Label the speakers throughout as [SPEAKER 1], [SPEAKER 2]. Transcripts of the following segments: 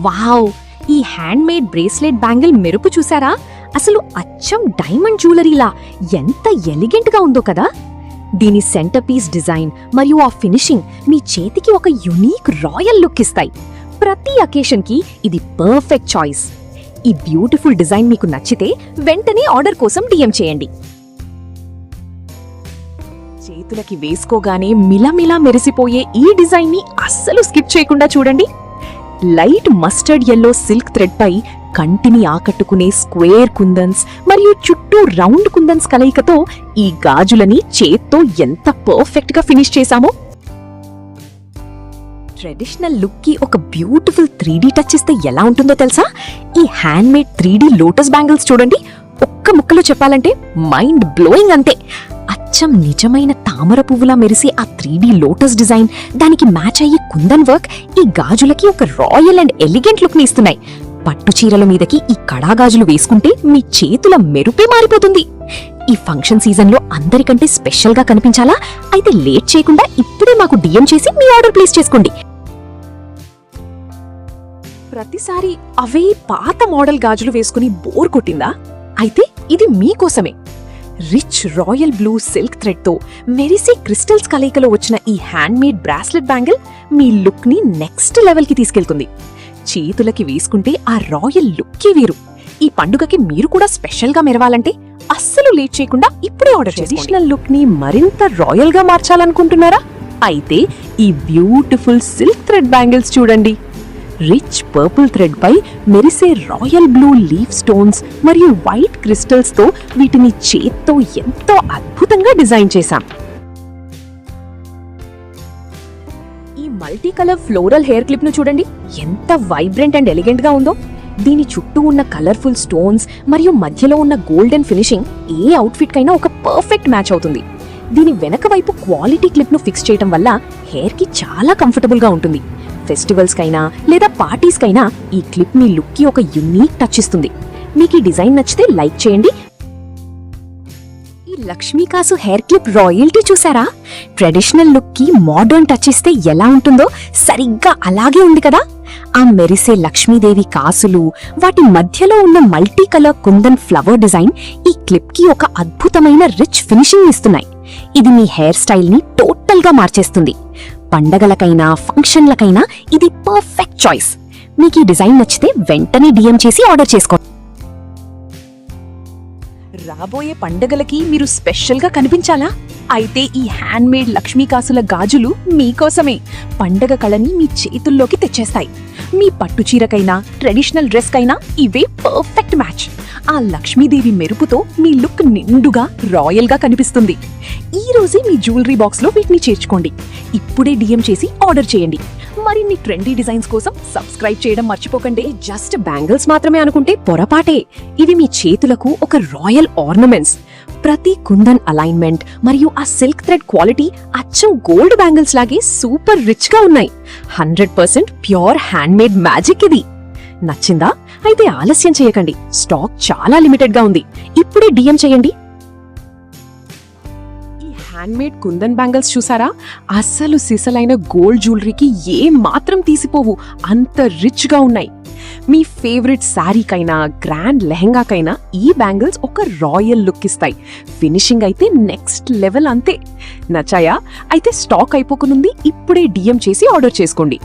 [SPEAKER 1] Wow, ఈ hand made bracelet bangle మెరుపు చూసారా? అసలు అచ్చం డైమండ్ జ్యువెలరీలా ఎంత ఎలిగెంట్గా ఉందో కదా. దీని సెంటర్ పీస్ డిజైన్ మరియు ఆ ఫినిషింగ్ మీ చేతికి ఒక యునీక్ రాయల్ లుక్ ఇస్తాయి. ప్రతి అకేషన్కి ఇది పర్ఫెక్ట్ చాయిస్. ఈ బ్యూటిఫుల్ డిజైన్ మీకు నచ్చితే వెంటనే ఆర్డర్ కోసం డిఎం చేయండి. చేతులకి వేసుకోగానే మిలమిలా మెరిసిపోయే ఈ డిజైన్ ని అస్సలు స్కిప్ చేయకుండా చూడండి. Light mustard yellow silk thread పై కంటిని ఆకట్టుకునే స్క్వేర్ కుందన్స్ మరియు చుట్టూ రౌండ్ కుందన్స్ కలయికతో ఈ గాజులని చేత్తో ఎంత పర్ఫెక్ట్ గా ఫినిష్ చేశామో. ట్రెడిషనల్ లుక్ కి ఒక బ్యూటిఫుల్ 3D టచ్ ఇస్తే ఎలా ఉంటుందో తెలుసా? ఈ hand made 3D lotus bangles చూడండి. ఒక్క ముక్కలో చెప్పాలంటే మైండ్ బ్లోయింగ్ అంతే. అచ్చం నిజమైన తామర పువ్వులా మెరిసి ఆ 3D లోటస్ డిజైన్, దానికి మ్యాచ్ అయ్యే కుందన్ వర్క్ ఈ గాజులకి ఒక రాయల్ అండ్ ఎలిగెంట్ లుక్ ని ఇస్తున్నాయి. పట్టు చీరల మీదకి ఈ కడా గాజులు వేసుకుంటే మీ చేతుల మెరుపే మారిపోతుంది. ఈ ఫంక్షన్ సీజన్ లో అందరికంటే స్పెషల్ గా కనిపించాలా? అయితే లేట్ చేయకుండా ఇప్పుడే మాకు డిఎం చేసి మీ ఆర్డర్ ప్లేస్ చేసుకోండి. ప్రతిసారి అవే పాత మోడల్ గాజులు వేసుకుని బోర్ కొట్టిందా? అయితే ఇది మీకోసమే. Rich royal blue silk thread తో మెరిసే క్రిస్టల్స్ కలయికలో వచ్చిన ఈ హ్యాండ్ మేడ్ బ్రాస్లెట్ బ్యాంగిల్ మీ లుక్ ని నెక్స్ట్ లెవెల్ కి తీసుకెళ్తుంది. చేతులకి వేసుకుంటే ఆ రాయల్ లుక్కే వేరు. ఈ పండుగకి మీరు కూడా స్పెషల్ గా మెరవాలంటే అస్సలు లేట్ చేయకుండా ఇప్పుడే ఆర్డర్ చేయండి. ట్రెడిషనల్ లుక్ ని మరింత రాయల్ గా మార్చాలనుకుంటున్నారా? అయితే ఈ బ్యూటిఫుల్ సిల్క్ థ్రెడ్ బ్యాంగిల్స్ చూడండి. రిచ్ పర్పుల్ థ్రెడ్ పై మెరిసే రాయల్ బ్లూ లీఫ్ స్టోన్స్ మరియు వైట్ క్రిస్టల్స్ తో వీటిని చేత్తో ఎంతో అద్భుతంగా డిజైన్ చేశాం. ఈ multi colour floral hair clip ను చూడండి, ఎంత వైబ్రెంట్ అండ్ ఎలిగెంట్ గా ఉందో. దీని చుట్టూ ఉన్న కలర్ఫుల్ స్టోన్స్ మరియు మధ్యలో ఉన్న గోల్డెన్ ఫినిషింగ్ ఏ అవుట్ఫిట్ కైనా ఒక పర్ఫెక్ట్ మ్యాచ్ అవుతుంది. దీని వెనక వైపు క్వాలిటీ క్లిప్ ను ఫిక్స్ చేయడం వల్ల హెయిర్ కి చాలా కంఫర్టబుల్ గా ఉంటుంది. ఫెస్టివల్స్ కైనా లేదా పార్టీస్ కైనా ఈ క్లిప్ మీ లుక్ కి ఒక యునీక్ టచ్ ఇస్తుంది. మీకు ఈ డిజైన్ నచ్చితే లైక్ చేయండి. ఈ లక్ష్మీ కాసు హెయిర్ క్లిప్ రాయల్టీ చూసారా? ట్రెడిషనల్ లుక్ కి మోడర్న్ టచ్ ఇస్తే ఎలా ఉంటుందో సరిగ్గా అలాగే ఉంది కదా. ఆ మెరిసే లక్ష్మీదేవి కాసులు, వాటి మధ్యలో ఉన్న multi colour kundan flower design ఈ క్లిప్ కి ఒక అద్భుతమైన రిచ్ ఫినిషింగ్ ఇస్తున్నాయి. ఇది మీ హెయిర్ స్టైల్ ని టోటల్ గా మార్చేస్తుంది. పండగలకైనా ఫంక్షన్లకైనా ఇది పర్ఫెక్ట్ చాయిస్. మీకు ఈ డిజైన్ నచ్చితే వెంటనే డిఎం చేసి ఆర్డర్ చేసుకోండి. రాబోయే పండగలకి మీరు స్పెషల్ గా కనిపించాలా? అయితే ఈ హ్యాండ్ మేడ్ లక్ష్మీ కాసుల గాజులు మీకోసమే. పండగ కళని మీ చేతుల్లోకి తెచ్చేస్తాయి. మీ పట్టు చీరకైనా ట్రెడిషనల్ డ్రెస్ కైనా ఇవే పర్ఫెక్ట్ మ్యాచ్. ఆ లక్ష్మీదేవి మెరుపుతో మీ లుక్ నిండుగా రాయల్ గా కనిపిస్తుంది. ఈ రోజే మీ జ్యువెలరీ బాక్స్ లో వీటిని చేర్చుకోండి. ఇప్పుడే డిఎం చేసి ఆర్డర్ చేయండి. మరిన్ని ట్రెండీ డిజైన్స్ కోసం సబ్స్క్రైబ్ చేయడం మర్చిపోకండి. జస్ట్ బ్యాంగిల్స్ మాత్రమే అనుకుంటే పొరపాటే. ఇవి మీ చేతులకు ఒక రాయల్ ఆర్నమెంట్స్. ప్రతి కుందన్ అలైన్మెంట్ మరియు ఆ సిల్క్ థ్రెడ్ క్వాలిటీ అచ్చం గోల్డ్ బ్యాంగిల్స్ లాగే సూపర్ రిచ్ గా ఉన్నాయి. 100% ప్యూర్ హ్యాండ్ మేడ్ మ్యాజిక్ ఇది. నచ్చిందా? అయితే ఆలస్యం చేయకండి. స్టాక్ చాలా లిమిటెడ్ గా ఉంది. ఇప్పుడే డిఎం చేయండి. హ్యాండ్ మేడ్ కుందన్ బ్యాంగిల్స్ చూసారా? అస్సలు సిసలైన గోల్డ్ జ్యువెలరీకి ఏ మాత్రం తీసిపోవు, అంత రిచ్ గా ఉన్నాయి. మీ ఫేవరెట్ శారీకైనా గ్రాండ్ లెహంగాకైనా ఈ బ్యాంగిల్స్ ఒక రాయల్ లుక్ ఇస్తాయి. ఫినిషింగ్ అయితే నెక్స్ట్ లెవెల్ అంతే. నచ్చాయా? అయితే స్టాక్ అయిపోకనుంది. ఇప్పుడే డిఎం చేసి ఆర్డర్ చేసుకోండి.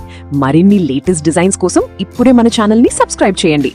[SPEAKER 1] మరిన్ని లేటెస్ట్ డిజైన్స్ కోసం ఇప్పుడే మన ఛానల్ ని సబ్స్క్రైబ్ చేయండి.